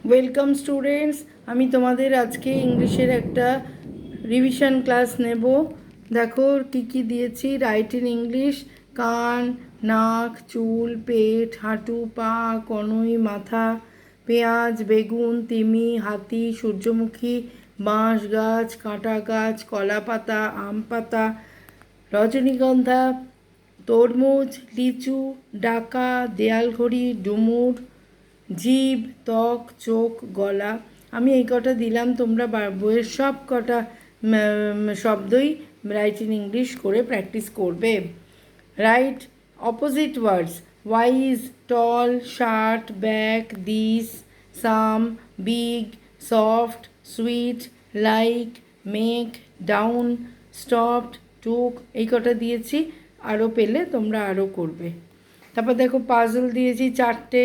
Welcome students, আমি তোমাদের আজকে ইংলিশের একটা রিভিশন ক্লাস নেব। দেখো কি কি দিয়েছি। রাইট ইন ইংলিশ: কান, নাক, চুল, পেট, হাঁটু, পা, কনুই, মাথা, পেঁয়াজ, বেগুন, তিমি, হাতি, সূর্যমুখী, বাঁশ গাছ, কাঁটা গাছ, কলা পাতা, আম পাতা, রজনীগন্ধা, তরমুজ, লিচু, ডাকা, দেয়ালঘড়ি, ডুমুর, জিভ, ত্বক, চোখ, গলা। আমি এই কটা দিলাম, তোমরা বইয়ের সব কটা শব্দই রাইট ইন ইংলিশ করে প্র্যাকটিস করবে। Write opposite words: wise, tall, short, back, this, some, big, soft, sweet, like, make, down, stopped, took. এই কটা দিয়েছি, আরও পেলে তোমরা আরও করবে। তারপর দেখো পাজল দিয়েছি চারটে: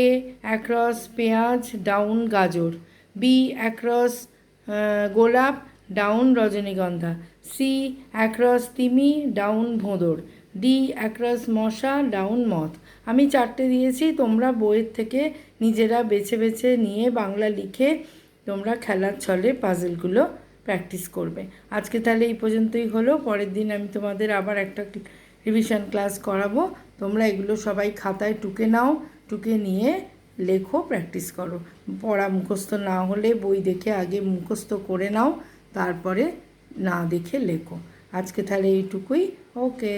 এ অ্যাক্রস পেঁয়াজ, ডাউন গাজর; বি অ্যাক্রস গোলাপ, ডাউন রজনীগন্ধা; সি অ্যাক্রস তিমি, ডাউন ভোঁদর; ডি অ্যাক্রস মশা, ডাউন মথ। আমি চারটে দিয়েছি, তোমরা বইয়ের থেকে নিজেরা বেছে বেছে নিয়ে বাংলা লিখে তোমরা খেলার ছলে পাজলগুলো প্র্যাকটিস করবে। আজকে তাহলে এই পর্যন্তই হলো। পরের দিন আমি তোমাদের আবার একটা রিভিশন ক্লাস করাবো। তোমরা এগুলো সবাই খাতায় টুকে নাও, টুকে নিয়ে লেখো, প্র্যাকটিস করো। পড়া মুখস্থ না হলে বই দেখে আগে মুখস্থ করে নাও, তারপরে না দেখে লেখো। আজকে তাহলে এইটুকুই। ওকে।